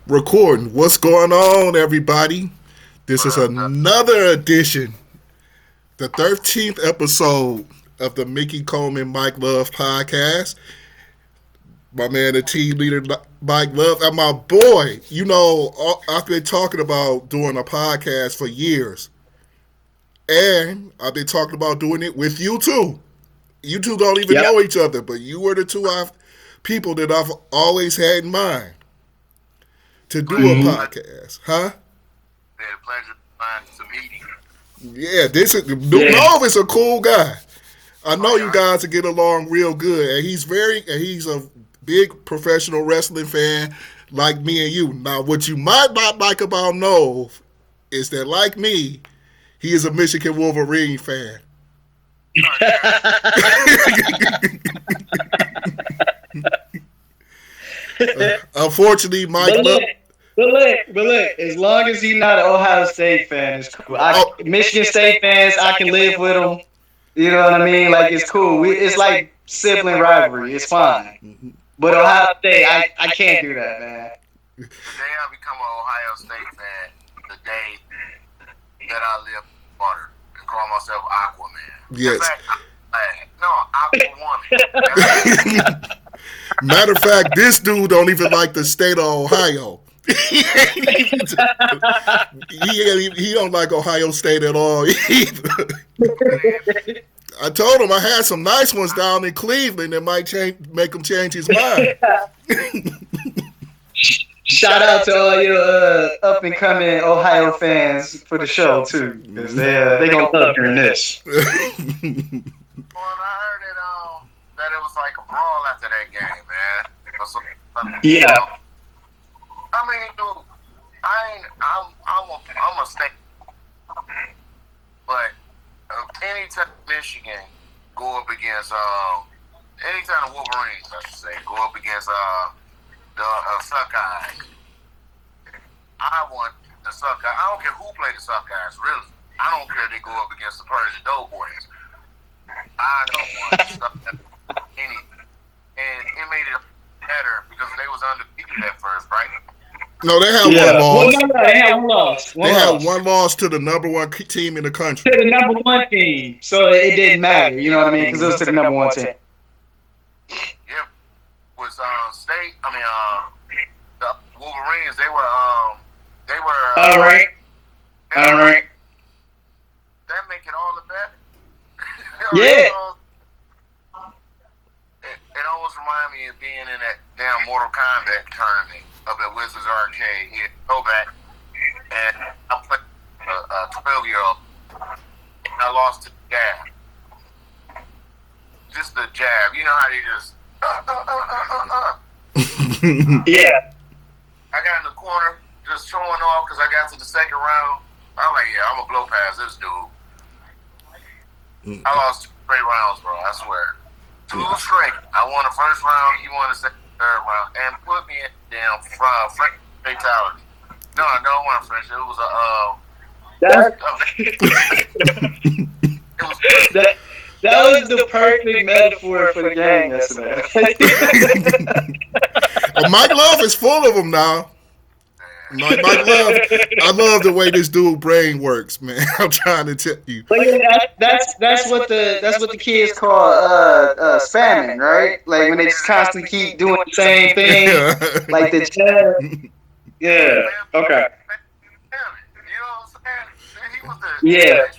Recording. What's going on, everybody? This is another edition, the 13th episode of the Mickey Coleman Mike Love podcast. My man, the team leader, Mike Love, and my boy. You know, I've been talking about doing a podcast for years, and I've been talking about doing it with you too. You two don't even Yep. know each other, but you were the people that I've always had in mind to do a Mhm. podcast, huh? Had a pleasure to meet you. Yeah, this is Yeah. Nov is a cool guy. I know yeah. you guys will get along real good, and he's a big professional wrestling fan like me and you. Now, what you might not like about Nov is that, like me, he is a Michigan Wolverine fan. Unfortunately, Mike. But look, as long as he's not an Ohio State fan, it's cool. Michigan State fans, I can live with them. You know what I mean? Like, it's cool. It's like sibling rivalry. It's fine. But Ohio State, I can't do that, man. The day I become an Ohio State fan, the day that I live water and call myself Aquaman. Yes. In fact, Aquawoman. Matter of fact, this dude don't even like the state of Ohio. he don't like Ohio State at all either. I told him I had some nice ones down in Cleveland that might make him change his mind. Shout out to all your up and coming Ohio fans for the show too, because they gonna love hearing this. Well, I heard that it was like a brawl after that game, man. Yeah. I mean, dude, I'm a state, but anytime Michigan go up against anytime the Wolverines, I should say, go up against the Suckeyes, I want the Suckeyes. I don't care who play the Suckeyes, really. I don't care if they go up against the Persian Doughboys. I don't want the Suckeyes anything, and it made it better because they was undefeated at first, right? No, they had one loss. They had one loss. They had one loss to the number one team in the country. To the number one team, so it didn't matter. You know what I mean? Because it was to the number one team. Yeah, was state. I mean, the Wolverines. They were. All right. That make it all the better. Yeah. It always remind me of being in that damn Mortal Kombat tournament up at Wizards Arcade here, go back, and I played a 12-year-old, and I lost to the jab. Just the jab. You know how they just Yeah. I got in the corner just showing off because I got to the second round. I'm like, yeah, I'm going to blow past this dude. I lost 2 straight rounds, bro, I swear. 2 straight. I won the first round, he won the second, third round, and put me in damn French fatality. No, it wasn't French. It was That was the perfect metaphor for the game yesterday. Mike Love is full of them now. Mike Love, I love the way this dude brain works, man. I'm trying to tell you. But yeah, that's what the kids call spamming, right? Like when they just constantly keep doing the same thing, like the jab. Yeah. Okay. You know what I'm saying? He was the Yeah.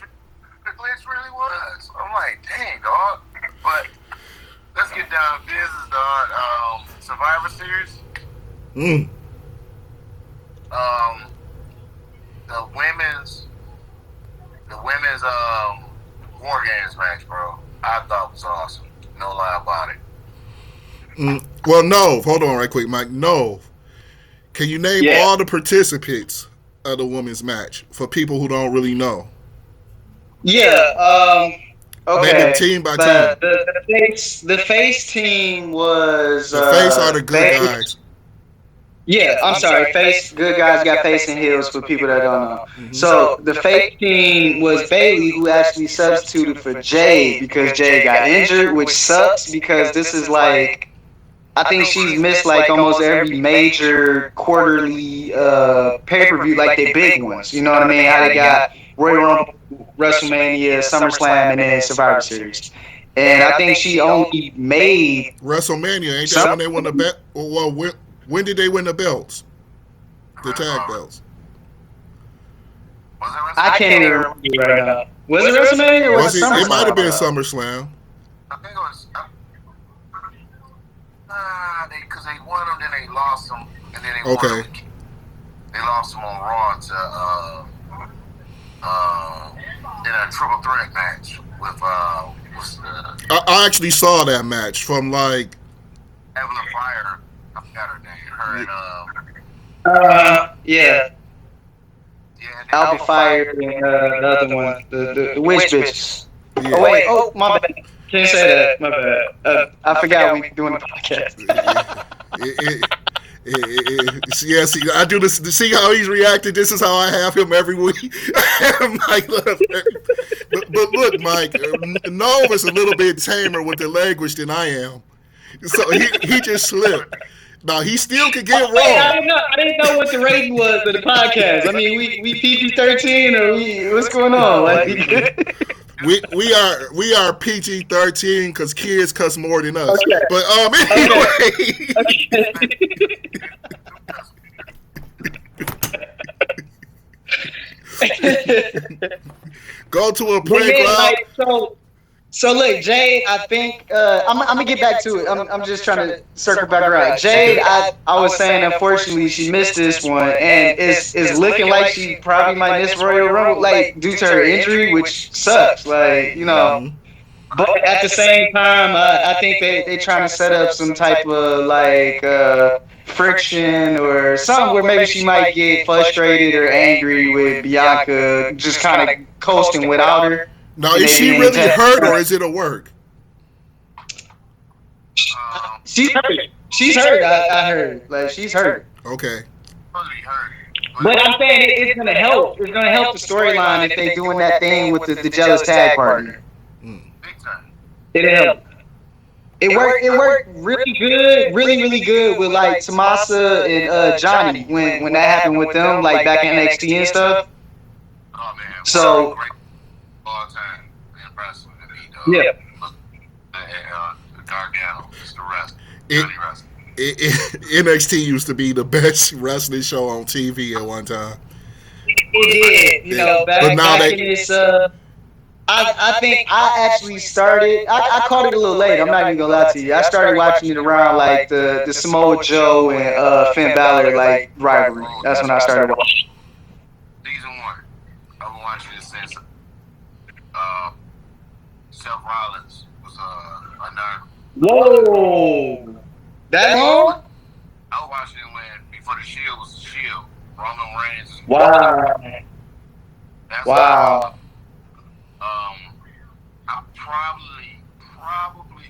The glitch really was. I'm like, dang, dog. But let's get down to business, dog. Survivor Series. The women's War Games match, bro. I thought was awesome. No lie about it. Well, Nove, hold on right quick, Mike. Nove, can you name all the participants of the women's match for people who don't really know? Yeah. Okay. Maybe team by team. The face team was The face are the good guys. Yeah, I'm sorry. Face good guys got face and heels for people that don't know. So the face team was Bailey, who actually substituted for Jade because Jade got injured, which sucks because this is like I think she's missed like almost every major quarterly pay-per-view, like the big ones. You know what I mean? How they got Royal Rumble, WrestleMania, SummerSlam, and then Survivor Series. And I think she only made WrestleMania, ain't that when they won the belt? Well, when did they win the belts? The tag belts. I can't even remember right now. Was it WrestleMania or was it SummerSlam? It might have been SummerSlam. I think it was. Because they won them, then they lost them, and then they won them. They lost them on Raw to in a triple threat match with I actually saw that match from like Evelyn Fire. I forgot her name. Her and yeah. I'll be fired and the other one, the witch bitches. Yeah. Oh wait, my bad. Can't say that. My bad. I forgot we doing the podcast. Yeah, see, I do this to see how he's reacted. This is how I have him every week. Mike, but look, Mike, Nova's a little bit tamer with the language than I am, so he just slipped. Now he still could get wrong. I didn't know what the rating was for the podcast. I mean, we PG-13 or what's going on? Like, we are PG-13 because kids cuss more than us. Okay. But anyway. Okay. Go to a playground. So look, Jade, I think I'm gonna get back to it. I'm just trying to circle back around. Jade, I was saying, unfortunately, she missed this one, and it's looking like she probably might miss Royal Rumble, like due to her injury, which sucks. Like, you know, but at the same time, I think they trying to set up some type of like friction or something where maybe she might get frustrated or angry with Bianca, just kind of coasting without her. Now, is she really hurt or is it a work? She's hurt. She's hurt. I heard. Like, she's hurt. Okay. But I'm saying it's gonna help. It's gonna help the storyline if they doing that thing with the jealous tag partner. It'll help. It worked really good, really good with like Tomasa and Johnny when that happened with them, like back in NXT and stuff. Oh man. So. All time in wrestling. Yeah. Gargano is the rest. NXT used to be the best wrestling show on TV at one time. It did, you know. Back in this, I think I actually started. I caught it a little late. I'm not even gonna lie to you. I started watching it around like the Samoa Joe and Finn Balor like rivalry. That's when I started watching. Season 1. I've been watching it since. Seth Rollins was another. Whoa, that long? I was watching it when before the Shield was the Shield. Roman Reigns. Wow. That's wow. I probably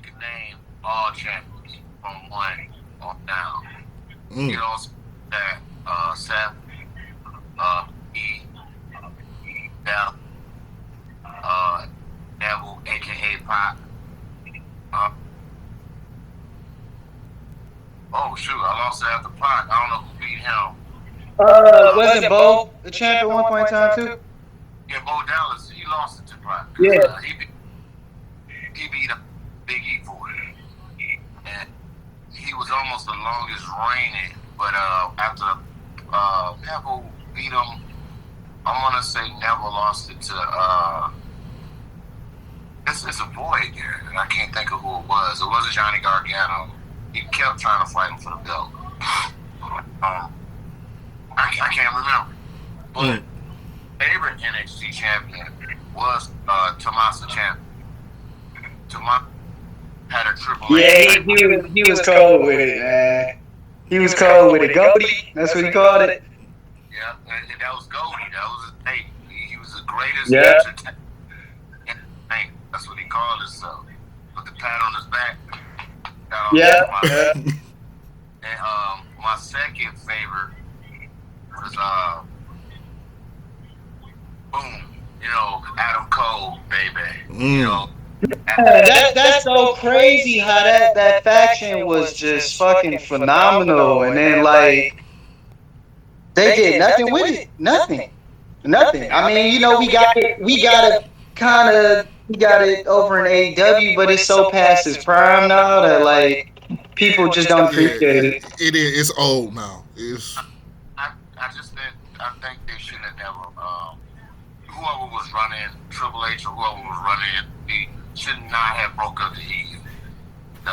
could name all champions from 1 on down. You know that Seth, Neville, aka Pop. Oh shoot, I lost it after Pac. I don't know who beat him. Wasn't Bo the champ at one point in time too? Yeah, Bo Dallas, he lost it to Pac. Yeah. He beat Big E for it. And he was almost the longest reigning, but after Neville beat him, I wanna say Neville lost it to it's a boy here. I can't think of who it was. It wasn't Johnny Gargano. He kept trying to fight him for the belt. I can't remember. But favorite NXT champion was Tommaso Ciampa. Tommaso had a triple. Yeah, he was cold with it, man. He was cold with it. Goldie, that's what he called it. Yeah, and that was Goldie. That was his name. He was the greatest. Yeah. That's what he called himself. Put the pat on his back. Yeah. And my second favorite was boom, you know, Adam Cole, baby. You know, That's so crazy how that faction was just fucking phenomenal, and then like they did nothing with it, nothing. I mean, we got it kind of we got it over in AEW, but it's so past its prime now that like people just don't Yeah, appreciate it. it is. It's old now. It's I think they should have never. Whoever was running Triple H or whoever was running he should not have broke up the EU. The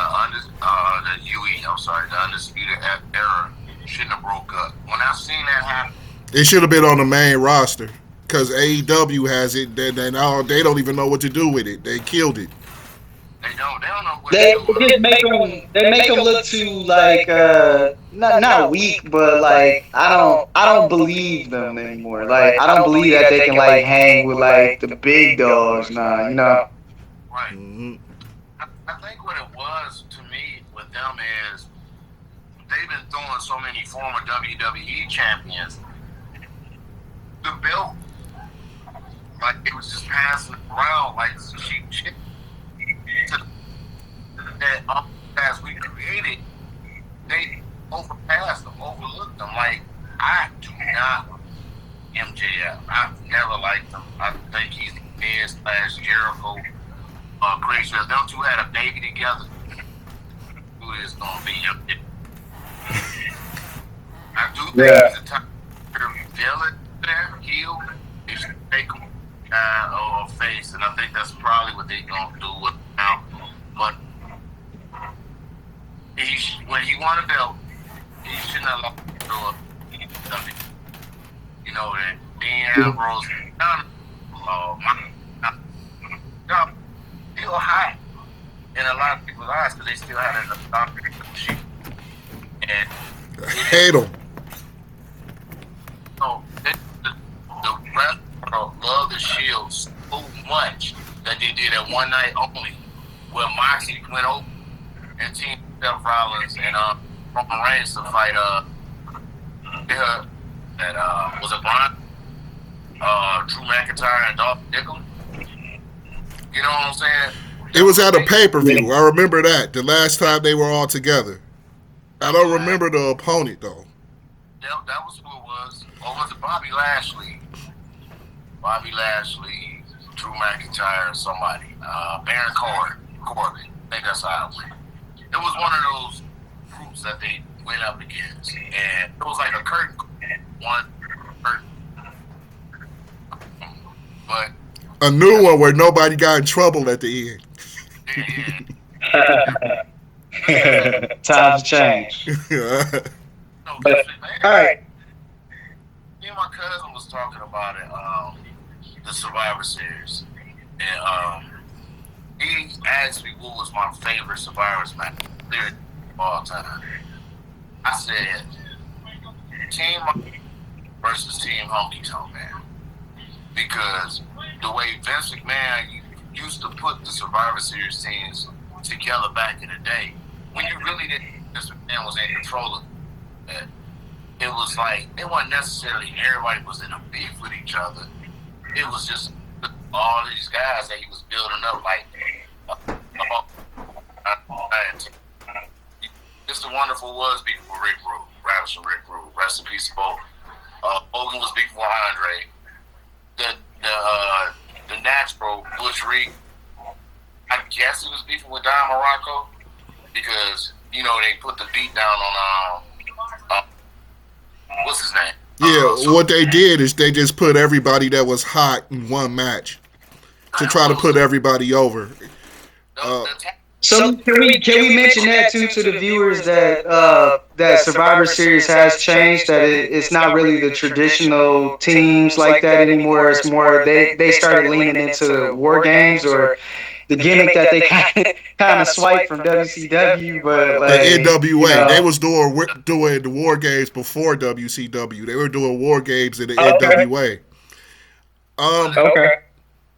UE. I'm sorry, the Undisputed Era shouldn't have broke up. When I seen that happen, it should have been on the main roster because AEW has it. They don't even know what to do with it. They killed it. they don't know what to They do with just it. make them look too like not weak, but like I don't believe them anymore. Like I don't believe that they can like hang with like the big dogs now. Right. Mm-hmm. I think what it was to me with them is they've been throwing so many former WWE champions. The belt, like it was just passing around like some cheap shit. That as we created, they overpassed them, overlooked them. Like I do not MJF. I've never liked him. I think he's Miz/Jericho. Crazy as them two had a baby together. Who is gonna be MJF? I do think he's a top villain there, heel. They should take him or face, and I think that's probably what they're gonna do with him now. But when he won a belt, he shouldn't have lost the belt. You know that Dean Ambrose, still high in a lot of people's eyes because they still had an authority shit. And I hate them. so the rest love the Shield so much that they did it one night only, where Moxie went over and teamed Seth Rollins and Roman Reigns to fight that was it Braun, Drew McIntyre and Dolph Ziggler. You know what I'm saying? It was at a pay-per-view. I remember that. The last time they were all together. I don't remember the opponent, though. That was who it was. Or was it Bobby Lashley? Bobby Lashley, Drew McIntyre, and somebody. Baron Corbin. I think that's how it went. It was one of those groups that they went up against. And it was like a curtain. One curtain. But A new one where nobody got in trouble at the end. Times change. No, But all right, me and my cousin was talking about it, the Survivor Series, and he asked me what was my favorite Survivor match of all time. I said Team versus Team Honky Tonk Man, because the way Vince McMahon used to put the Survivor Series teams together back in the day, when you really didn't, Vince McMahon was in control of it. It was like, it wasn't necessarily everybody was in a beef with each other. It was just all these guys that he was building up, like, Mr. Wonderful was beefing with Rick Rude, Ravishing Rick Rude, rest in peace, both. Hogan was beefing with Andre. The natural Butch Reed, I guess he was beefing with Don Morocco because they put the beat down on what's his name? Yeah, what they did is they just put everybody that was hot in one match to try to put everybody over. so can we mention that too to the viewers that that Survivor Series has changed, that it's not really the traditional teams like that anymore. It's more they started leaning into war games, or the gimmick that they kind of swiped from WCW, but The like NWA, they was doing the war games before WCW. They were doing war games in the NWA. Okay.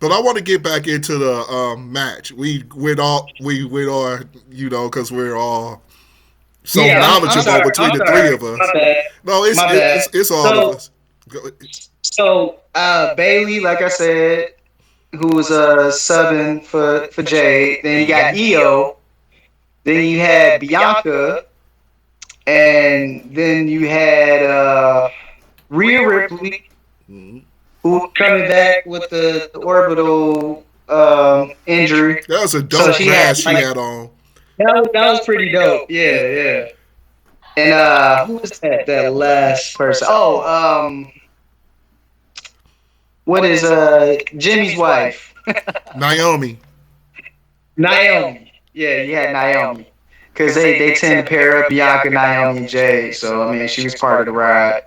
But I want to get back into the match. We went all because we're all so knowledgeable sorry, between the sorry. three of us. My bad. No, My bad. it's all of us. So Bailey, like I said, who was subbing for Jade. Then you got Io. Then you had Bianca, and then you had Rhea Ripley, Mhm. who was coming back with the orbital injury. That was a So dope she had mask she like had on. that was pretty dope. Yeah, yeah. And who was that last person? Oh, what is Jimmy's wife? Naomi. Naomi. Yeah, you had Naomi. Because they tend to pair up Bianca, Naomi, and Jade. So, I mean, she was part of the ride.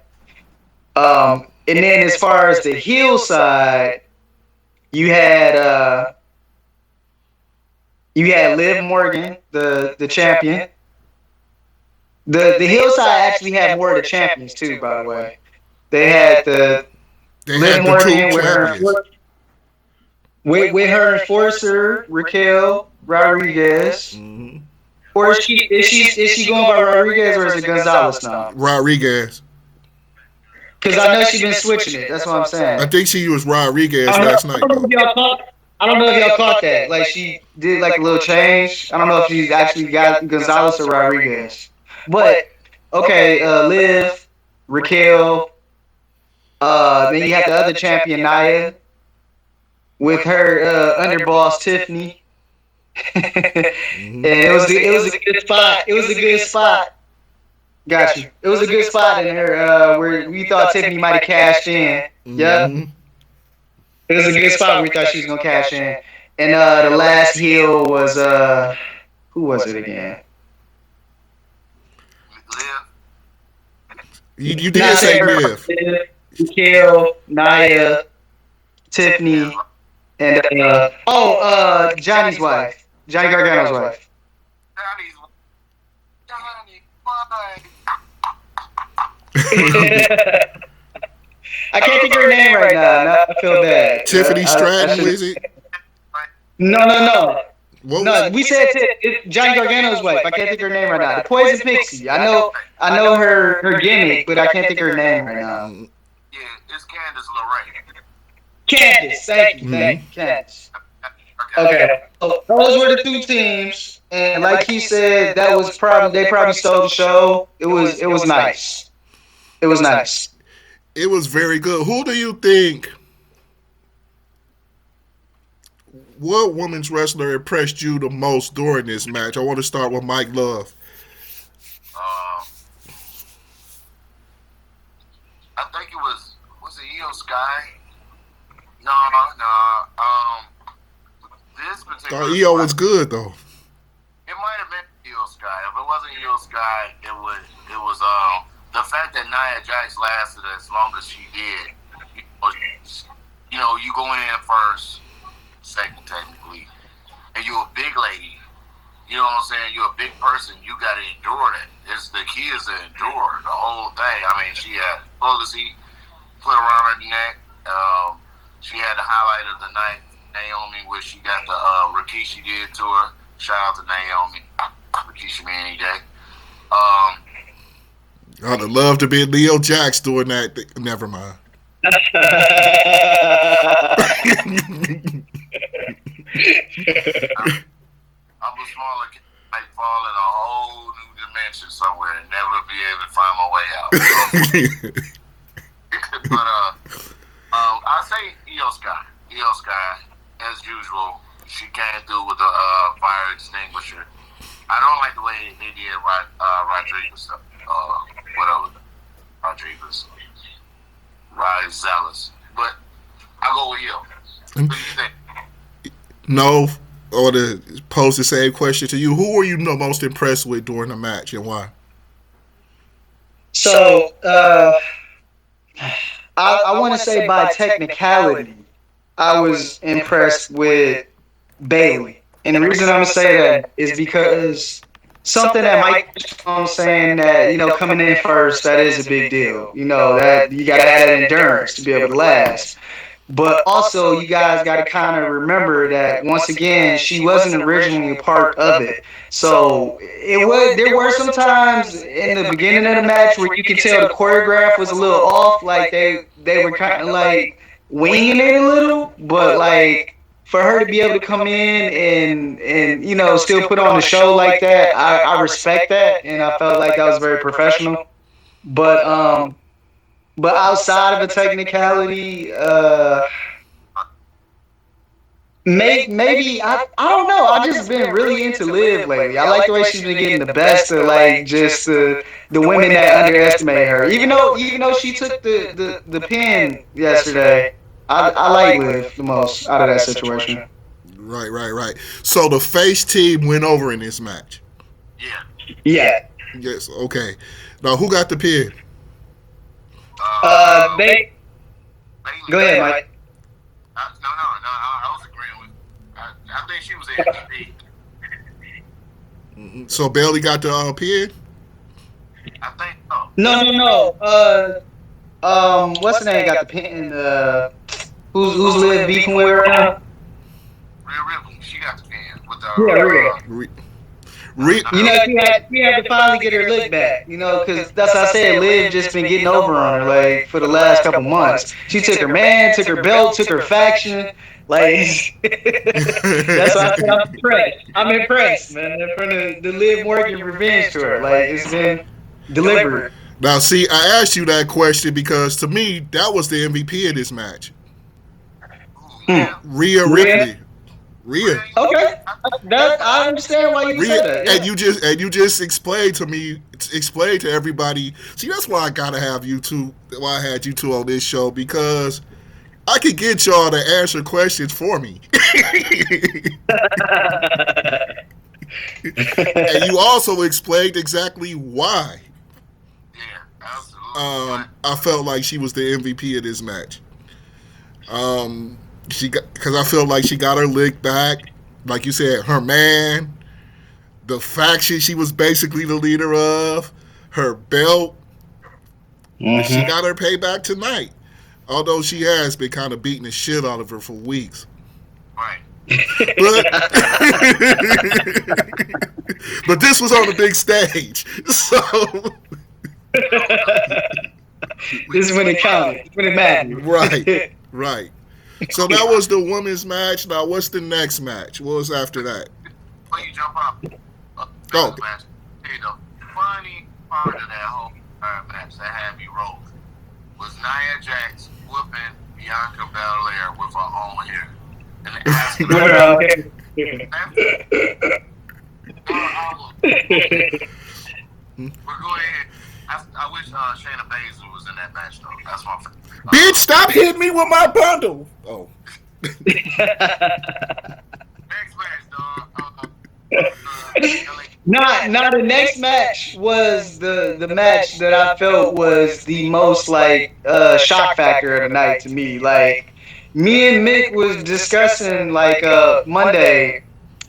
And then as far as the heel side, you had uh, you had Liv Morgan, the champion. The heel side actually had more of the champions too, by the way. They had the They Liv had the two Morgan with her champions. with her enforcer, Raquel Rodriguez. Hmm. Or is she going by Rodriguez or is it Gonzalez now? Rodriguez. Because I know she's been switching it. That's what I'm I saying. think she used Rodriguez I don't know. last I night don't know though. if y'all caught. I don't know if y'all caught that. Like she did like a little change. I don't know if she's actually got Gonzalez or Rodriguez. But okay, Liv, Raquel. Then you had the other champion Nia with her underboss Tiffany. And Hmm. it was a good spot. It was a good spot. Got you. It was a good spot in there where we thought Tiffany might have cashed in. Yep. Hmm. It was a good spot where we thought she was gonna cash in. And the last heel was who was it again? Live. You Nah, I did said say everybody. Liv. Mikhail, Naya, Tiffany, and Johnny's wife. Johnny Gargano's wife. Johnny's Johnny. Why? I can't think of her name right now. Now I feel bad. Tiffany I Stratton, should. was it? No. What No, was? we said Johnny Gargano's wife. I can't think of her name right now. The Poison Pixie. I know her gimmick, but I can't think of her name right now. Mm-hmm. Yeah, it's Candice LeRae. Candice. Thank you, Candice. Okay. So those were the two teams, and like he said, that was probably they probably stole the show. It was nice. It was nice. It was very good. Who do you think? What women's wrestler impressed you the most during this match? I want to start with Mike Love. Um, I think was it Io Sky? No. This particular Thought EO was good though. it might have been Io Sky. If it wasn't Io Sky, it was the fact that Nia Jax lasted as long as she did. You go in first, second technically, and you're a big lady. You know what I'm saying? You're a big person. You got to endure that. It's the key is to endure the whole thing. I mean, she had policy put around her neck. She had the highlight of the night, Naomi, where she got the Rikishi did to her. Shout out to Naomi, Rikishi Manny Day. I'd have loved to be Leo Jax doing that. Never mind. I'm a smaller kid. I fall in a whole new dimension somewhere and never be able to find my way out. But I say Io Sky. Io Sky, as usual, she came through with a fire extinguisher. I don't like the way they did Rodriguez stuff. Whatever, Rodriguez, Zealous. But I go with Io. What do you think? No, or to pose the same question to you. Who were you most impressed with during the match and why? So I want to say by technicality, I was impressed with Bailey, and the reason I'm gonna say that is because something that Mike was saying that coming in first, that is a big deal. That you gotta have that endurance to be able to last. But also, you guys got to kind of remember that once again, she wasn't originally a part of it. So there were some times in the beginning of the match where you could tell the choreograph was a little off. Like they were kind of like winging it a little, but like for her to be able to come in and still put on a show like that, I respect that, and I felt like that was very professional. But outside of a technicality, maybe I don't know. I've just been really into Liv lately. I like the way she's been getting the best of like just the women that underestimate her. Even though she took the pin yesterday, I like Liv the most out of that situation. Right. So the face team went over in this match. Yeah. Yes. Okay. Now who got the pin? They. Go ahead, Mike. No. I was agreeing with. I think she was MVP. So Bailey got the pin. I think so. No. What's the name? Got the pin. Who's Liv beefing with right now? Rhea Ripley, she got the pin with the. Rhea. She had to finally get her lick back. Because that's how I said Liv just been getting over on her like for the last couple months. She took her man, took her belt, took her faction. Like that's why I said I'm impressed. I'm impressed, man. From the Liv Morgan revenge tour, like it's been deliberate. Now, see, I asked you that question because to me that was the MVP of this match. Rhea Ripley. Rhea. Okay, I understand why you said that. Yeah. And you just explained to everybody. See, that's why I gotta have you two. Why I had you two on this show, because I could get y'all to answer questions for me. And you also explained exactly why. Yeah, absolutely. I felt like she was the MVP of this match. Because I feel like she got her lick back. Like you said, her man, the faction she was basically the leader of, her belt. Mm-hmm. She got her payback tonight. Although she has been kind of beating the shit out of her for weeks. Right. But this was on the big stage. So this is when it counted. When it mattered. Right. So that was the women's match. Now, what's the next match? What was after that? Before you jump up, match. You know, funny part of that whole match that had me rolling was Nia Jax whooping Bianca Belair with her own hair and asking her. But go ahead. I wish Shayna Baszler was in that match though. That's my favorite. Bitch, stop hitting me with my bundle. Oh. Next match, dog. Not the next match was the match that I felt was the most like shock factor of the night to me. Like me and Mick was discussing like Monday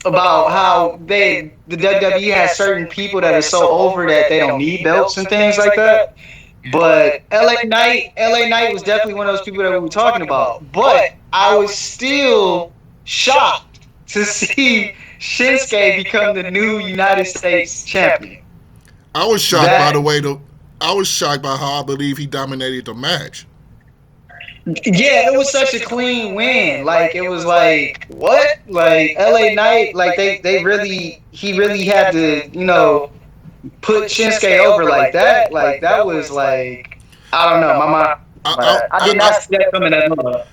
about how the WWE has certain people that are so over that they don't need belts and things like that. But LA Knight was definitely one of those people that we were talking about. But I was still shocked to see Shinsuke become the new United States champion. I was shocked by the way I was shocked by how I believe he dominated the match. Yeah, it was such a clean win. Like it was like what? Like LA Knight, like he really had to, put Shinsuke over like that. Like that was like I don't know. I did not see that coming at all.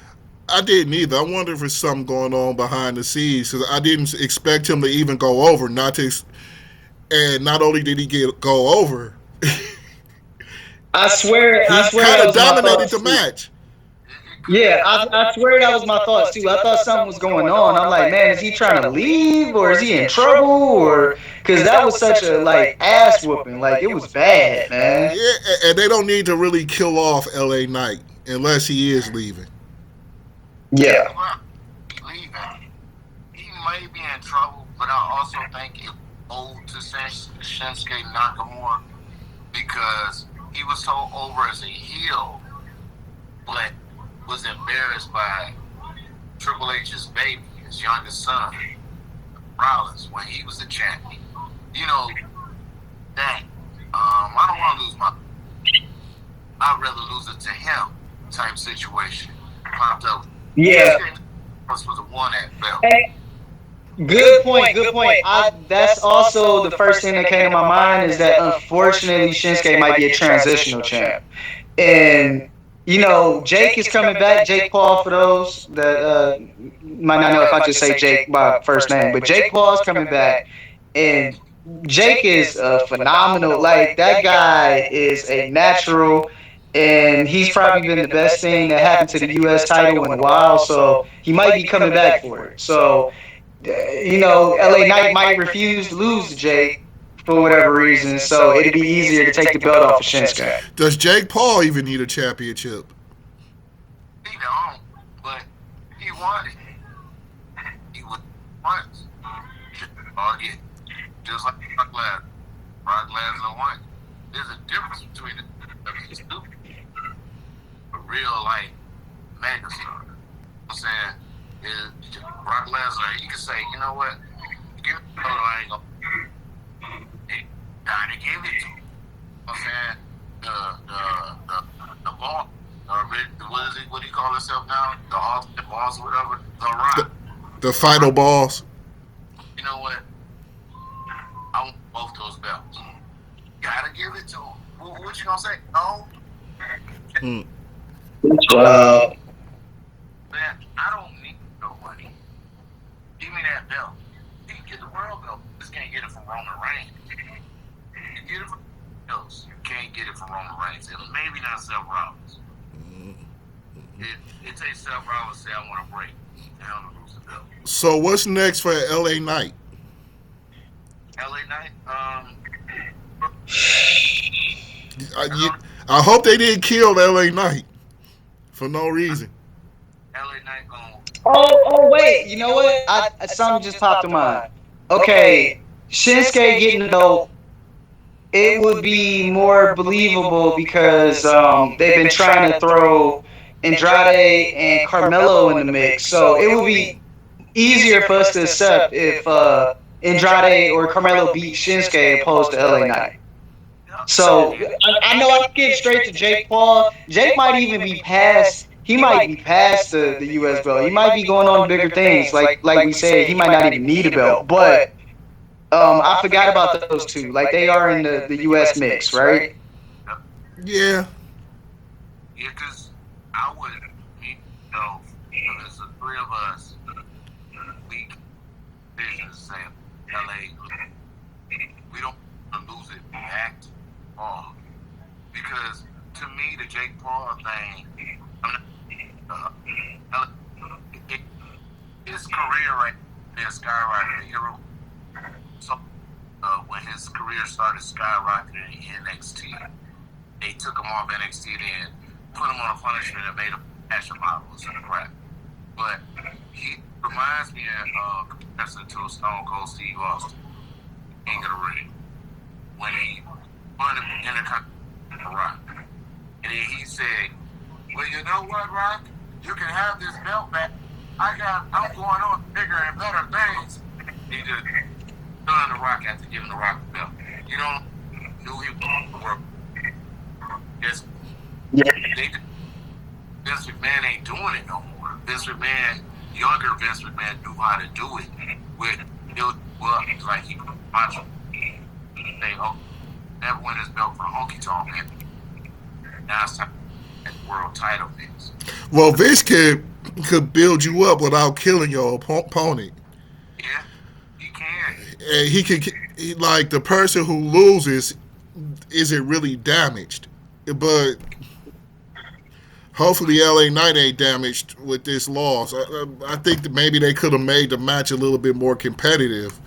I didn't either. I wonder if there's something going on behind the scenes because I didn't expect him to even go over. And not only did he go over, I swear he kind of dominated the match. Yeah, I swear that was my thoughts too. I thought something was going on. I'm like, man, is he trying to leave or is he in trouble or because that was such a like ass whooping. Like it was bad, man. Yeah, and they don't need to really kill off LA Knight unless he is leaving. Yeah. Leaving. He may be in trouble, but I also think it owed to Shinsuke Nakamura because he was so over as a heel, but was embarrassed by Triple H's baby, his youngest son, Rollins, when he was the champion. That I don't want to lose I'd rather lose it to him type situation. popped up. Yeah. Was the one that belt. Good point. Good point. That's also the first thing that came to my mind is that unfortunately Shinsuke might be a transitional champ, and Jake is coming back. Jake Paul, for those that might not know if I just say Jake by first name, but Jake Paul is coming back, and Jake is phenomenal. Like that guy is a natural. And he's probably been the best thing that happened to the U.S. title in a while, so he might be coming back for it. So LA Knight might refuse to lose to Jake for whatever reason, so it'd be easier to take the belt off of Shinsuke. Does Jake Paul even need a championship? He don't, but he won it. He was once. Again, just like Brock Lesnar. Brock Lesnar won. There's a difference between the two. A real, like, mega star. You know what I'm saying? Is Brock Lesnar, you can say, you know what? Give me the belt, I ain't gonna. They kind of gave it to him. You know what I'm saying? The ball, what do you call himself now? The Austin balls or whatever? The Rock. The final balls. You know what? I want both those belts. Gotta give it to him. What you gonna say? No? Wow. Man, I don't need no money. Give me that belt. You can get the world belt. You just can't get it from Roman Reigns. You get it from else. You can't get it from Roman Reigns. And maybe not Seth Rollins. It takes Seth Rollins to say, I want to break. I don't lose the belt. So what's next for LA Knight? LA Knight? I hope they didn't kill LA Knight for no reason. LA Knight going. Oh, wait. You know what? Something just popped in mind. Okay, Shinsuke getting the belt, it would be more believable because they've been trying to throw Andrade and Carmelo in the mix. So it would be easier for us to accept if Andrade or Carmelo beat Shinsuke opposed to LA Knight. So I know I get straight to Jake Paul. Jake might even be past. He might be past the U.S. belt. He might be going on bigger things. Like we said, he might not even need a belt. But I forgot about those two. Like they are in the U.S. mix, right? Yeah. Yeah, because I would, there's the three of us. We vision the same. LA, we don't lose it back to Paul. Because to me, the Jake Paul thing, his career right there skyrocketed. So when his career started skyrocketing in NXT, they took him off NXT and put him on a punishment and made him fashion model or some crap. But he reminds me of comparison to Stone Cold Steve Austin, King of the Ring, when he won the Intercontinental Rock. And then he said, well, you know what, Rock? You can have this belt back. I'm going on bigger and better things. He just done the Rock after giving the Rock the belt. You know, knew he was going to work. Yes. Vince McMahon ain't doing it no more. Vince McMahon, younger Vince McMahon knew how to do it. With build up, like he watch say, oh, never win his belt for honky tonk, man. Now it's time at world title things. Well, Vince could build you up without killing your opponent. Yeah, he can. And he like the person who loses isn't really damaged, but hopefully LA Knight ain't damaged with this loss. I think that maybe they could have made the match a little bit more competitive.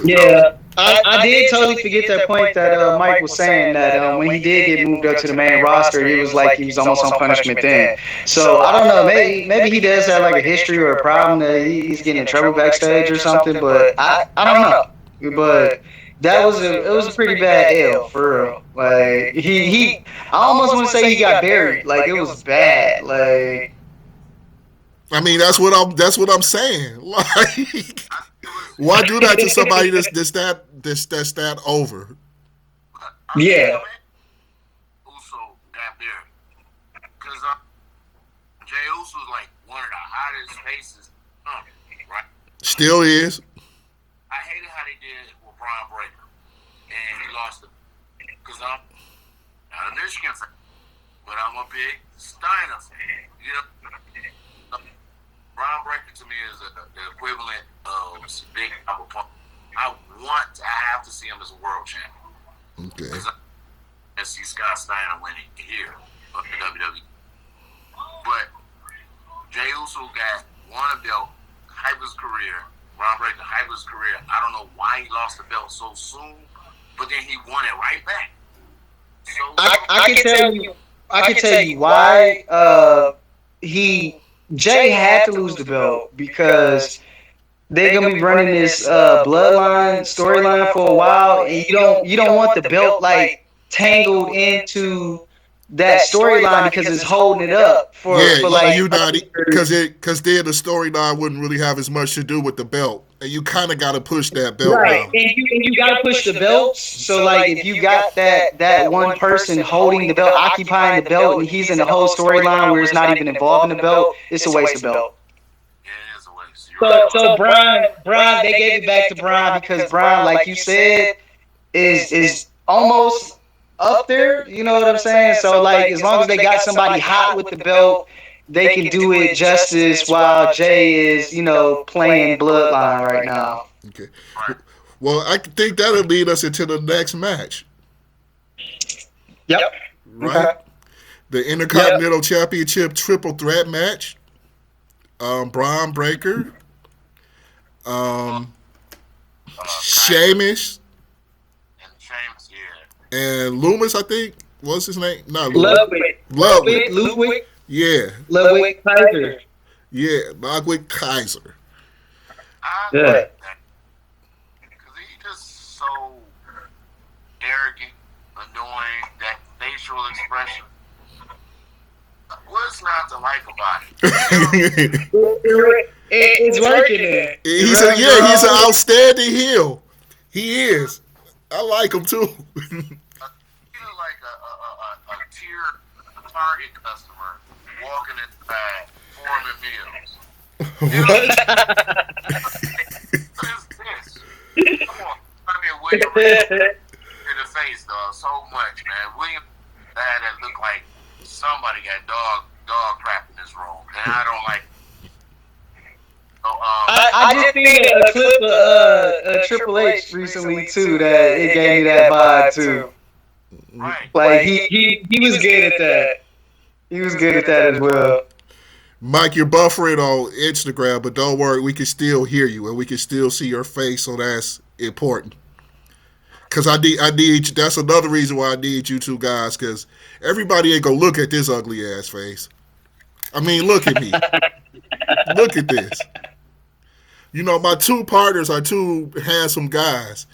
Yeah, I did totally forget that point that Mike was saying that when he did get moved up to the main roster, he was like he was almost on punishment then. So I don't know, maybe he does have like a history or a problem that he's getting in trouble backstage or something, but I don't know. But it was a pretty bad L for real. Like he I almost want to say he got buried. Like it was bad. Like I mean that's what I'm saying. Like why do that to somebody that's that over? Yeah. Uso got buried. faces, right? Still is. I hated how they did it with Braun Breaker, and he lost it because I'm not a Michigan fan, but I'm a big Steiner fan. You know, Braun Breaker to me is the equivalent of Big Apple Punk. I have to see him as a world champion. Okay. Because I see Scott Steiner winning here of the WWE. But Jey Uso got won a belt, hype his career. Braun Breaker hype his career. I don't know why he lost the belt so soon, but then he won it right back. So I can tell you. I can tell you why. Jay had to lose the belt because they're gonna be running this bloodline storyline for a while, and you don't want the belt like tangled into that storyline because it's holding it up for like because then the storyline wouldn't really have as much to do with the belt, and you kind of got to push that belt right. now. And you got to push the belts. So like if you got that one person holding the belt, occupying the belt, and he's in the whole storyline where it's not even involving the belt, it's a waste of belt. So Brian, they gave it back to Brian because Brian, like you said, is almost up there. You know what I'm saying? So like, as long as they got somebody hot with the belt, they can do it justice. While Jay is, playing Bloodline right now. Okay. Well, I think that'll lead us into the next match. Yep. Right. Okay. The Intercontinental Championship Triple Threat match. Braun Breaker. Sheamus. And Loomis, I think. What's his name? Not Ludwig. Ludwig. Yeah. Ludwig Kaiser. Yeah, Ludwig Kaiser. Yeah. Because he's just so arrogant, annoying, that facial expression. What's not to like about it? It's working there. He's an outstanding heel. He is. I like him too. He's like a tier Target customer walking inside Foreman Mills. What is this? Come on, I mean William in the face, dog. So much, man. William that looked like somebody got dog crap in this room, and I don't like. So, I just seen a clip of Triple H recently too that it gave me that vibe too. Right. Like he was good at that. He was good at that as well. Mike, you're buffering on Instagram, but don't worry, we can still hear you and we can still see your face, so that's important. Cause I need. That's another reason why I need you two guys. Cause everybody ain't gonna look at this ugly ass face. I mean, look at me. Look at this. You know, my two partners are two handsome guys,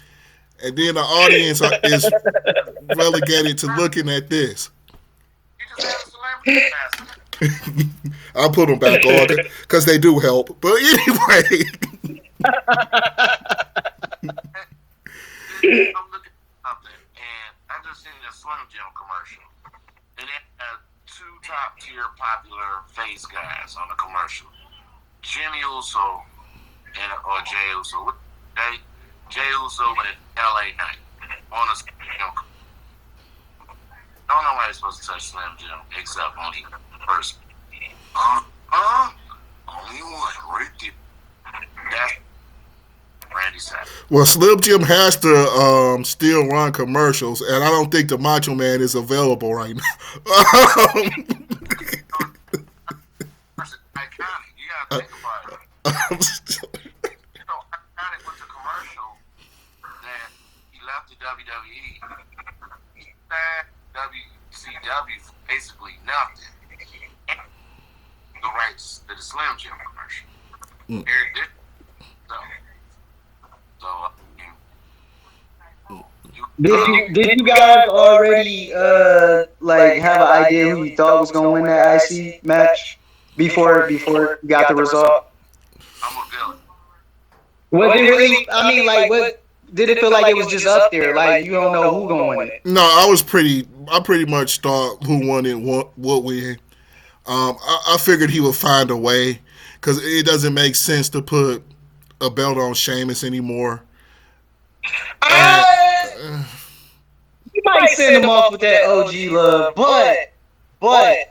and then the audience is relegated to looking at this. You just have celebrity passes. I'll put them back on because they do help. But anyway. I'm looking at something, and I just seen a Slim Jim commercial, and it had two top tier popular face guys on the commercial, Jimmy Uso or Jey Uso. Jey Uso in LA Night on a Slim Jim. Don't know why you're supposed to touch Slim Jim except only person. Only one right there. That's Randy Savage. Well, Slim Jim has to still run commercials, and I don't think the Macho Man is available right now. Iconic. You gotta think about it. Iconic with the commercial that he left the WWE. He signed WCW for basically nothing. The rights to the Slim Jim commercial. Eric did. Did you guys already like have an idea who you thought was gonna win that IC match before you got the result? I'm a villain. Was it really? I mean, like, what did it feel like? It was just up there. Like you don't know who gonna win it. No, I pretty much thought who won it would win. I figured he would find a way. because it doesn't make sense to put a belt on Sheamus anymore. You might send him off with that OG love, but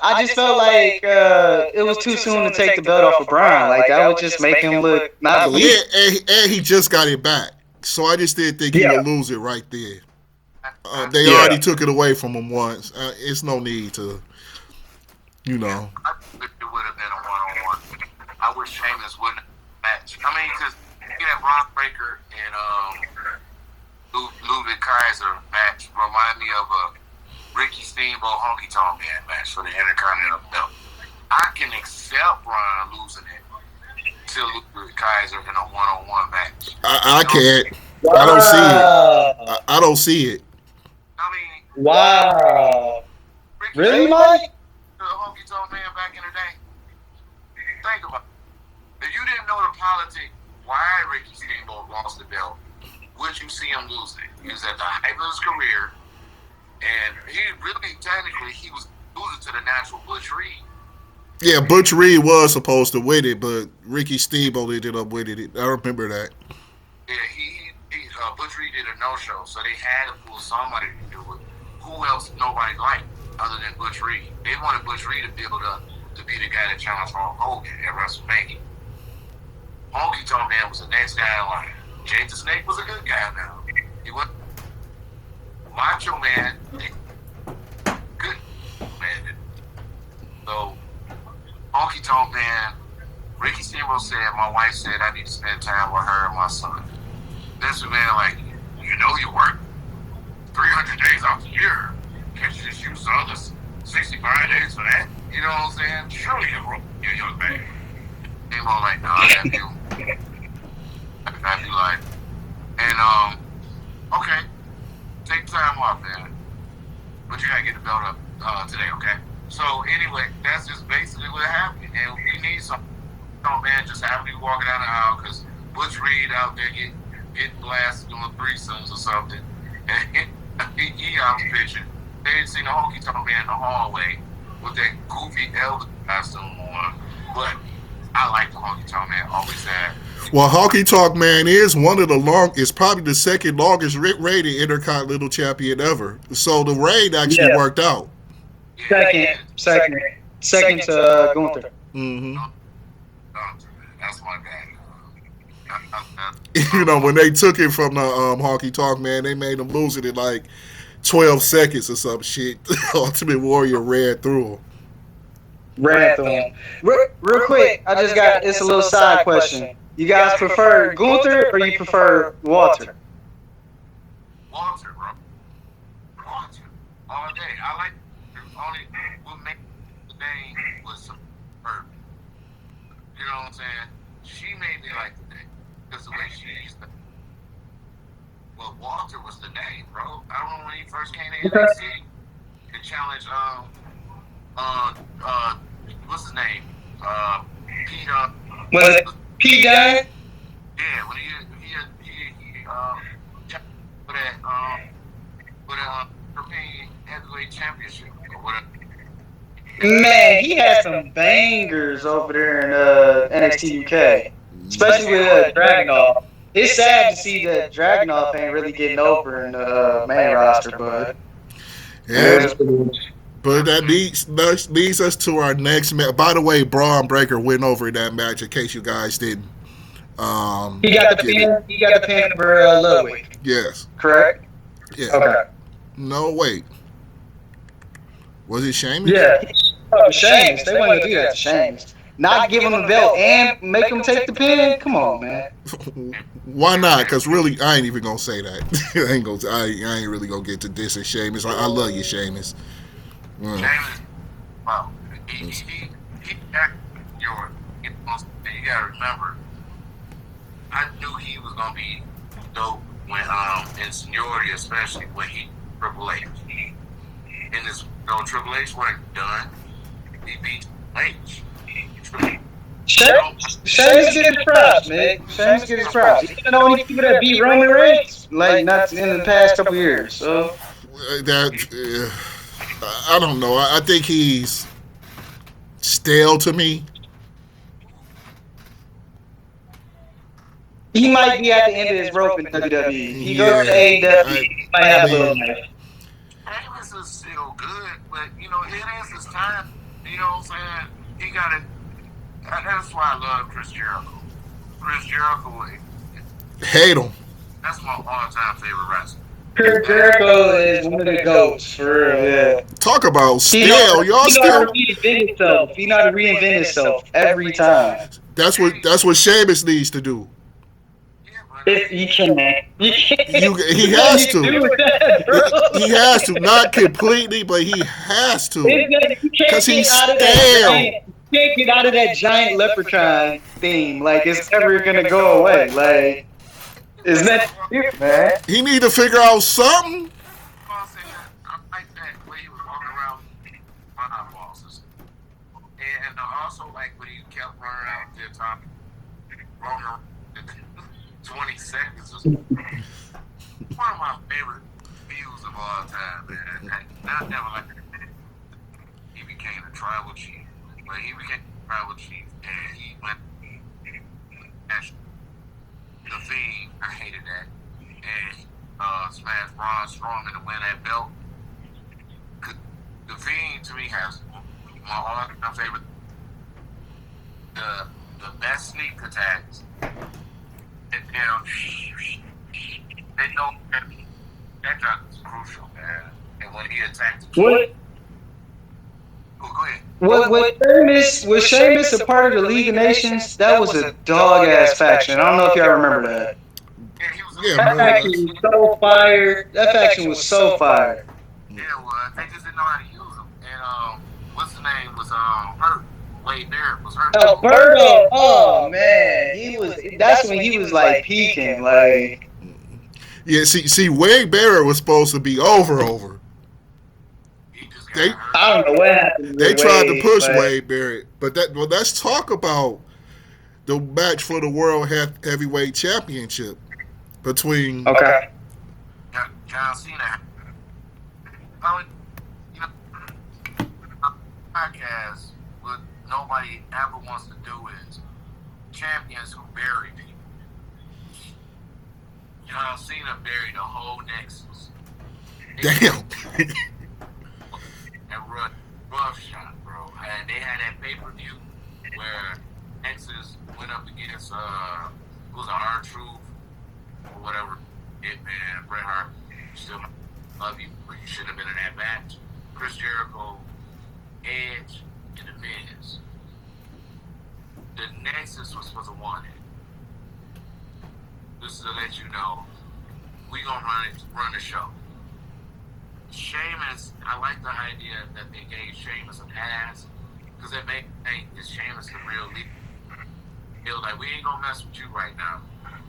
I just felt like it was too soon to take the belt off of Brian. Like that would just make him look not believable. And he just got it back, so I just didn't think he would lose it right there. They already took it away from him once. It's no need to, you know. I wish it would have been a one-on-one. I wish Sheamus wouldn't have matched. I mean, because that Bron Breakker and Ludwig Kaiser match remind me of a Ricky Steamboat Honky Tonk Man match for the Intercontinental belt. I can accept Brian losing it to Ludwig Kaiser in a one-on-one match. I can't. I don't see it. I don't see it. I mean, wow. Ricky Really, Mike? The Honky Tonk Man back in the day. Think about it. If you didn't know the politics, why Ricky Steamboat lost the belt, would you see him lose it? He was at the height of his career, and he really, technically, he was losing to the natural Butch Reed. Yeah, Butch Reed was supposed to win it, but Ricky Steamboat ended up winning it. I remember that. Yeah, Butch Reed did a no-show, so they had to pull somebody to do it. Who else nobody liked other than Butch Reed? They wanted Butch Reed to be able to be the guy that challenged Hulk Hogan at WrestleMania. Honky Tonk Man was the next guy in line. Jake the Snake was a good guy now. He was Macho Man, good man. So Honky Tonk Man, Ricky Steamboat said, my wife said I need to spend time with her and my son. This man, like, you know you work 300 days out the year. Can't you just use the other 65 days for that? You know what I'm saying? Surely you're a young man. Steamboat like, nah, nephew. I'd be like, and okay, take time off, man. But you gotta get the belt up today, okay? So anyway, that's just basically what happened, and we need some man just happily walking down the aisle because Butch Reed out there getting blasted doing threesomes or something, and he out pitching. They didn't see the Honky Tonk Man in the hallway with that goofy elder costume on, but I like the Honky Tonk Man, always had. Well, Honky Tonk Man is one of the is probably the second longest rated Intercontinental Champion ever. So the reign actually worked out. Second to Gunther. Mm-hmm. That's my guy. You know, when they took it from the Honky Tonk Man, they made him lose it in like 12 seconds or some shit. Ultimate Warrior ran through him. Real quick, I just got it's a little side question. You guys prefer Gunther or you prefer Walter? Walter, bro. Walter. All day. I like only what made the name was superb. You know what I'm saying? She made me like the name because the way she used to. Well, Walter was the name, bro. I don't know when he first came to NXT to challenge what's his name? Peter. Was it Pete Dunne? Yeah, when he for that European Heavyweight Championship or whatever. Man, he had some bangers over there in NXT UK, especially with Dragunov. It's sad to see that Dragunov ain't really getting over in the main roster, but yeah. But that leads us to our next match. By the way, Braun Breaker went over in that match. In case you guys didn't, he got the pin. He got the pin for Ludwig. Yes. Correct. Yeah. Okay. No, wait. Was it Sheamus? Yeah. Sheamus. They wanted to do that to Sheamus. Not give him the belt and make him take the pin. Come on, man. Why not? Because really, I ain't even gonna say that. I ain't really gonna get to this and Sheamus. I love you, Sheamus. Sheamus, wow, he acted your. You gotta remember, I knew he was gonna be dope when in seniority, especially when he Triple H. In this, Triple H wasn't done. He beat H. Sheamus get his props, man. Sheamus get his props. He's the only people that beat Roman Reigns, like not in the past couple years. So I don't know. I think he's stale to me. He might be at the end of his rope in WWE. If he goes to Yeah, AEW, he might I have a little mean, match. Amos is still good, but you know, it is his time. You know what I'm saying? He got it. That's why I love Chris Jericho. Chris Jericho, hate him. that's my all-time favorite wrestler. Chris Jericho is one of the goats for real. Yeah. Talk about He know, stale. Y'all he know how to still. reinvent himself. He know how to reinvent himself every time. That's what Sheamus needs to do. Yeah, but If you can't, you can't. He has You do to. with that, bro. He has to, not completely, but he has to, You can't cause get he's out of that stale. giant. You can't get out of that giant leprechaun theme. Like it's never gonna go away. Like it's not, man. He need to figure out something. I'm saying I like that way he was walking around my bosses, and I also like when he kept running out there talking, running around 20 seconds. Was one of my favorite views of all time, man. I never liked it. He became the tribal chief. But he became the tribal chief, and he went the Fiend. I hated that. And smashed Braun Strowman to win that belt. The Fiend to me has my all-time favorite. The best sneak attacks. And down. They know that drop is crucial, man. And when he attacked the What? Oh, go ahead. Was Sheamus a part of the League of Nations? That was a dog ass faction. I don't know if y'all remember that. Yeah, he was Yeah, That faction was so fire. That faction was so fire. Yeah, well, they just didn't know how to use him. And what's the name was hurt. Wade Barrett was hurt. Oh, Virgo. Oh man, he was. That's when he was like peaking. Like Yeah, see, Wade Barrett was supposed to be over. He just got They- hurt. I don't know what happened. They with tried to Wade, push but- Wade Barrett, but let's talk about the match for the World Heavyweight Championship between. Okay. John Cena. Probably, you know, podcast, what nobody ever wants to do is champions who bury people. John Cena buried the whole Nexus. Damn. And rough shot, bro. And they had that pay-per-view where Nexus went up against who was R-Truth or whatever. Man, Bret Hart, still love you, but you shouldn't have been in that match. Chris Jericho, Edge, and The Miz. The Nexus was supposed to win it. This is to let you know, we gonna run the show. Sheamus, I like the idea that they gave Sheamus a pass because it made me think, is Sheamus the real leader? He was like, we ain't gonna mess with you right now.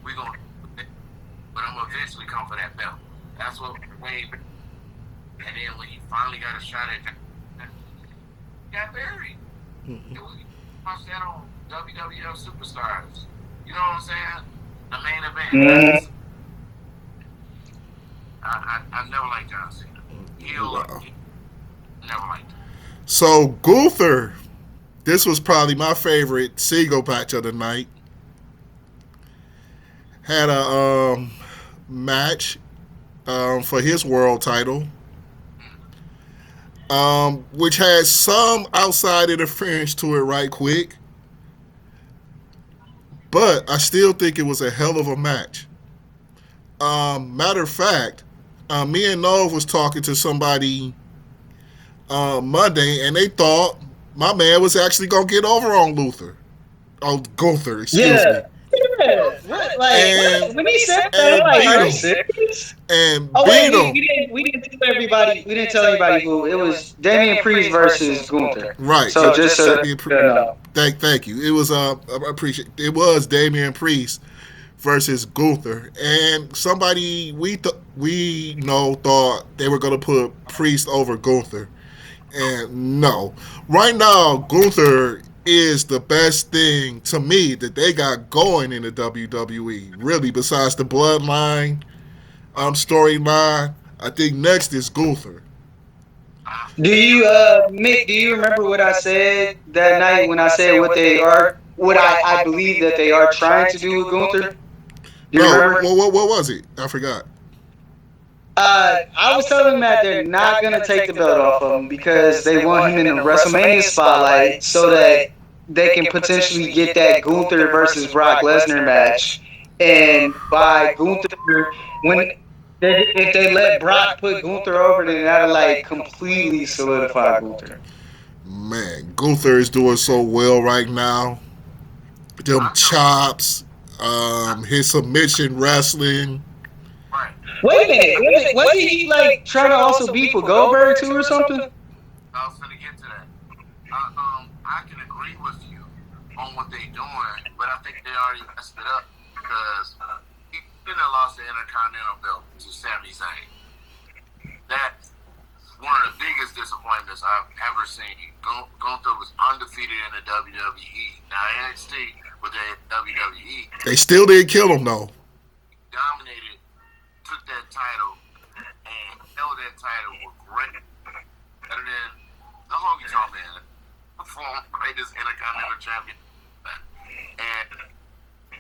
We gonna, but I'm gonna eventually come for that belt. That's what Wade. And then when he finally got a shot at, he got buried. It was watch that on WWF Superstars. You know what I'm saying? The main event. Mhm. I never liked John Cena. Wow. Never liked him. So Gunther, this was probably my favorite single match of the night. Had a match for his world title, which had some outside interference to it right quick. But I still think it was a hell of a match. Matter of fact, me and Nove was talking to somebody Monday, and they thought my man was actually going to get over on Gunther, excuse me. Yeah. What? Like And- when he said and that, I'm like, beat are him. you serious? And Oh wait, beat him. we didn't tell everybody. We didn't tell anybody who it was. Damian Priest versus Gunther. Right. So just so Damian you know. Thank you. It was I appreciate it was Damian Priest versus Gunther, and somebody we thought they were gonna put Priest over Gunther, and no. Right now, Gunther is the best thing to me that they got going in the WWE. Really, besides the Bloodline storyline, I think next is Gunther. Do you, Mick? Do you remember what I said that night when I said what they are? What I believe that they are trying to do with Gunther? Do you remember? What was it? I forgot. I was telling him that they're not gonna take the belt off of him because they want him in the WrestleMania spotlight so that they can potentially get that Gunther versus Brock Lesnar match. And by Gunther, when if they let Brock put Gunther over, then that'll like completely solidify Gunther. Man, Gunther is doing so well right now. Them chops, his submission wrestling. Right. Wait a minute, wasn't he like trying to also beef with Goldberg too or something? I was gonna get to that. I can agree with you on what they're doing, but I think they already messed it up because he couldn't have lost the Intercontinental belt to Sami Zayn. That's one of the biggest disappointments I've ever seen. Gunther was undefeated in the WWE. Now NXT with the WWE, They still didn't kill him though. dominated, took that title, and held that title with great, better than the Honky Tonk Man, the former greatest Intercontinental Champion. And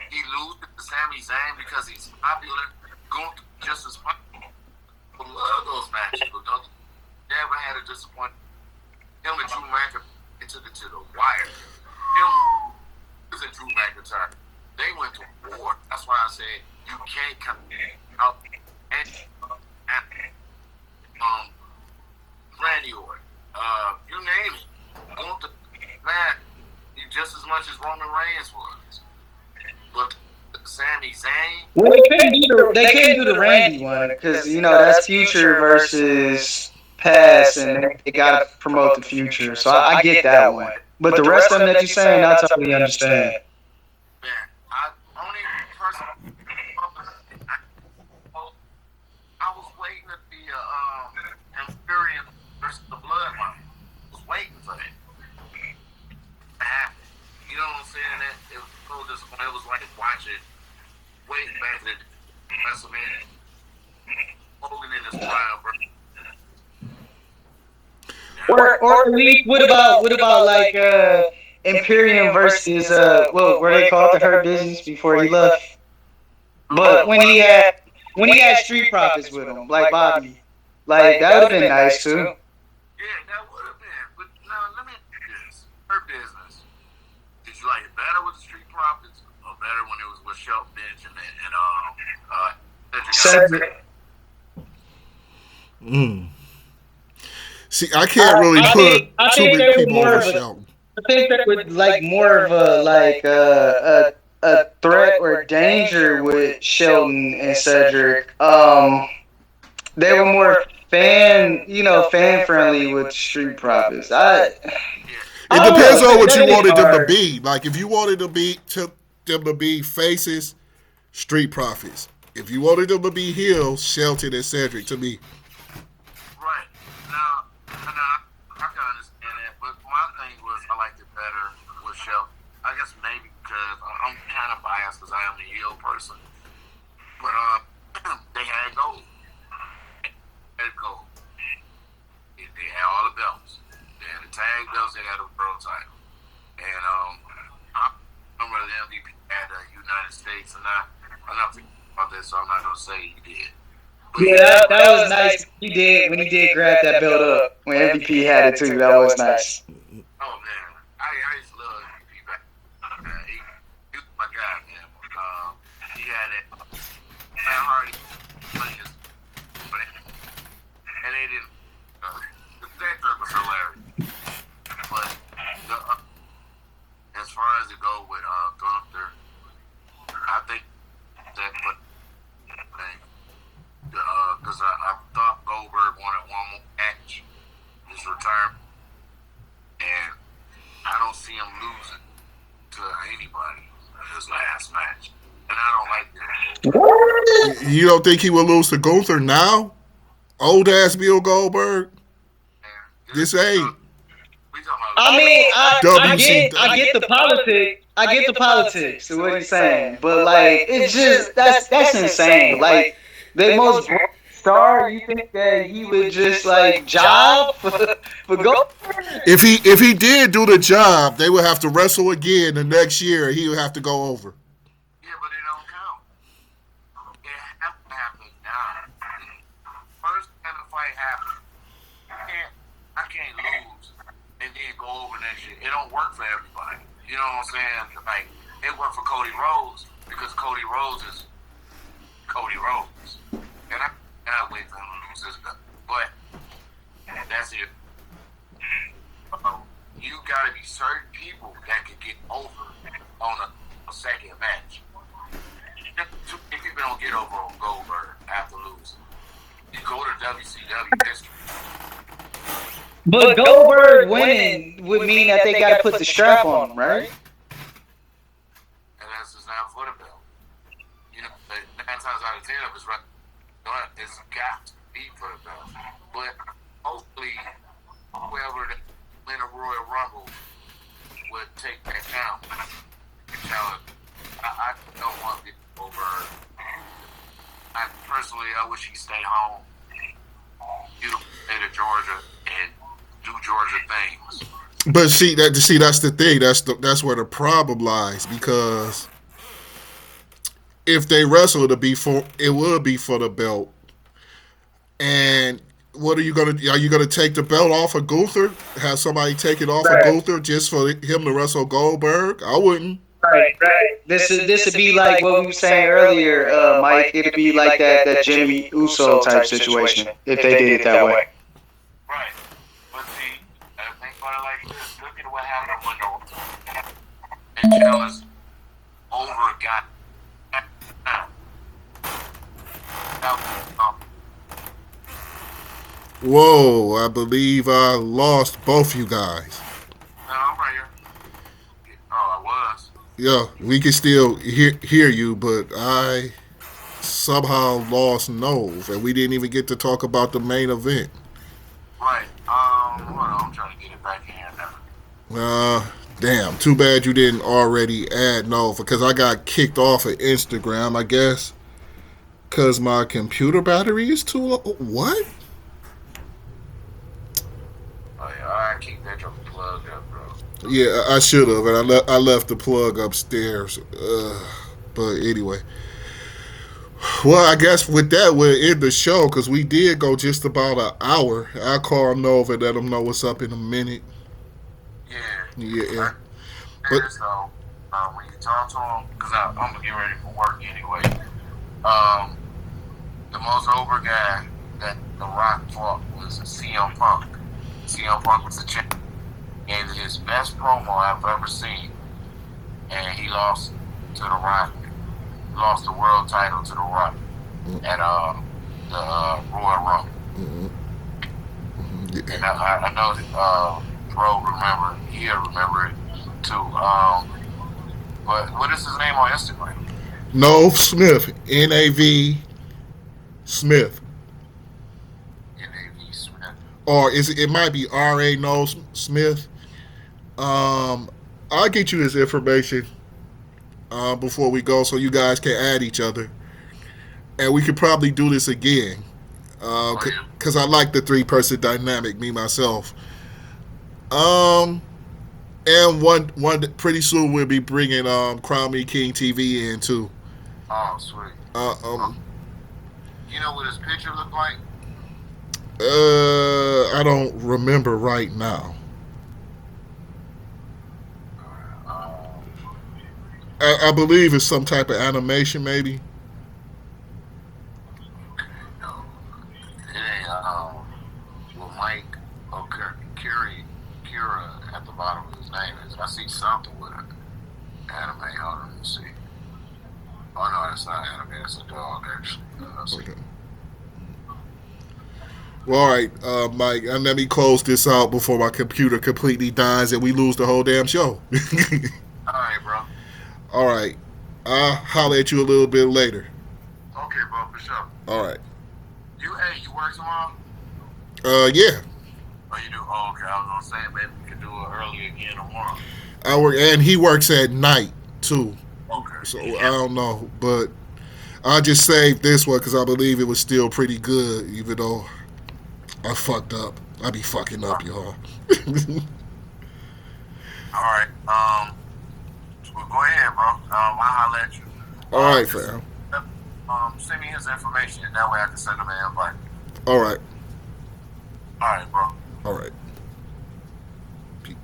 he loses to Sami Zayn because he's popular. Gunther just as popular. I love those matches, but don't never had a disappointment. Him and Drew McIntyre, they took it to the wire. Him and Drew McIntyre, they went to war. That's why I said you can't come out and Randy Orton, you name it. Gunther, man, he just as much as Roman Reigns was. But Sami Zayn, Well, they couldn't do the Randy one because you know that's future versus past, and they got to promote the future. So I get that one. But the rest of them that you're saying, I totally understand. man, I only person I was waiting to be Imperium versus the Bloodline. I was waiting for that to happen. You know what I'm saying? It was so disappointing. It was like watching waiting back to WrestleMania. Hogan in his prime, bro. Or at least what about like Imperium versus what were they called the Hurt Business before he left? But when he had Street Profits with him, like Bobby, like that would have been nice too. Yeah, that would have been. But now let me ask you this: Her Business. Did you like it better with the Street Profits, or better when it was with Shelton Benjamin and Cedric. See, I can't really put too many people over Shelton. I think that would like more of a threat or danger with Shelton and Cedric. They were more fan friendly with Street Profits. It depends on what you wanted them to be. Like if you wanted them to be faces, Street Profits. If you wanted them to be heels, Shelton and Cedric to me. right now, I can understand that. But my thing was I liked it better with Shelton. I guess maybe because I'm kind of biased because I am the heel person. But they had gold. They had all the belts. They had the tag belts. They had the world title. And I remember the MVP had the United States, and I'm not thinking about this, so I'm not gonna say he did. But Yeah, that was nice. He did when he did grab that belt up when MVP had it too. That was nice. Oh man, I used to love MVP back. He was my guy, man. He had it. Matt Hardy, and they didn't. The factor was hilarious, but as far as it go with Gunther, I think that, because I thought Goldberg wanted one more match, his retirement, and I don't see him losing to anybody in his last match, and I don't like that. You don't think he will lose to Gunther now? Old ass Bill Goldberg. This ain't. I mean, I get the politics. I get the politics of what he's saying, but like it's just that's insane. Like the most star, you think that he would just like job for Goldberg? If he did do the job, they would have to wrestle again the next year. He would have to go over. Yeah, but it don't count. it don't work for everybody. You know what I'm saying? Like, it worked for Cody Rhodes because Cody Rhodes is Cody Rhodes. And I wait for him to lose this belt. But that's it. You gotta be certain people that can get over on a second match. Too many people don't get over on Goldberg after losing. You go to WCW. But Goldberg winning would mean that they got to put the strap on him, right? And that's just not for the belt. You know, 9 times out of 10 of it's right. It's got to be for the belt. But hopefully, whoever win a Royal Rumble would take that down. I don't want to get over. I wish he'd stay home. Beautiful state of Georgia and do Georgia things. But that's the thing. That's where the problem lies, because if they wrestle, it would be for the belt. And what are you gonna take the belt off of Gunther? Have somebody take it off of Gunther just for him to wrestle Goldberg? I wouldn't. Right. This would be like what we were saying earlier, Mike. It'd be like that Jimmy Uso type situation if they did it that way. Right. But see, I think about it like this. Look at what happened with and Jealous over got Whoa, I believe I lost both you guys. No, I'm right here. Oh, I was. Yeah, we can still hear you, but I somehow lost Nove, and we didn't even get to talk about the main event. Right. Hold on, I'm trying to get it back in here now. Damn, too bad you didn't already add Nove, because I got kicked off of Instagram, I guess, because my computer battery is too low. What? Oh, yeah, I keep that your plug up, bro. Yeah, I should have, and I left the plug upstairs. But anyway. Well, I guess with that, we'll end the show, because we did go just about an hour. I'll call Nova and let him know what's up in a minute. Yeah. But so, when you talk to him, because I'm going to get ready for work anyway, the most over guy that The Rock fought was CM Punk. CM Punk was the champ. Gave his best promo I've ever seen. And he lost to The Rock. Lost the world title to The Rock at the Royal Rumble. Mm-hmm. And I know Bro he'll remember it too. But what is his name on Instagram? Nove Smith. N-A-V Smith. N-A-V Smith. Or it might be R.A. Nove Smith. I'll get you his information before we go, so you guys can add each other, and we could probably do this again, because I like the 3-person dynamic, me myself. And one pretty soon we'll be bringing Crown Me King TV in too. Oh, sweet. You know what his picture looked like? I don't remember right now. I believe it's some type of animation, maybe. No, it ain't. Well, Mike Kira at the bottom of his name is. I see something with an anime. Hold on, let me see. Oh no, it's not anime. It's a dog, actually. Okay. Well, all right, Mike. Let me close this out before my computer completely dies and we lose the whole damn show. All right, bro. All right. I'll holler at you a little bit later. Okay, bro, for sure. All right. You work tomorrow? Yeah. Oh, you do? Oh, okay. I was gonna say maybe we could do it early again tomorrow. I work, and he works at night too. Okay. So I don't know, but I just saved this one because I believe it was still pretty good, even though I fucked up. I be fucking up, y'all. All right. Well, go ahead, bro. I'll holler at you. All right, fam. Send me his information, and that way I can send him an invite. All right. All right, bro. All right. Peace.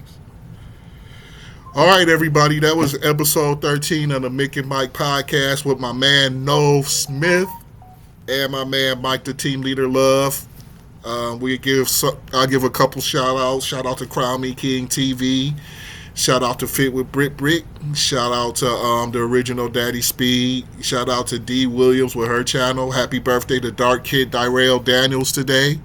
All right, everybody. That was episode 13 of the Mick and Mike podcast with my man Nove Smith and my man Mike, the team leader. Love. I'll give a couple shout outs. Shout out to Crown Me King TV. Shout out to Fit with Brick. Shout out to the original Daddy Speed. Shout out to D Williams with her channel. Happy birthday to Dark Kid Dyrell Daniels today.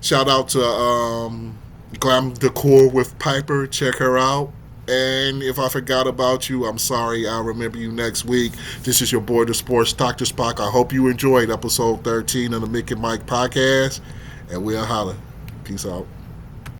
Shout out to Glam Decor with Piper. Check her out. And if I forgot about you, I'm sorry. I'll remember you next week. This is your boy, the Sports Dr. Spock. I hope you enjoyed episode 13 of the Mick and Mike podcast. And we'll holler. Peace out.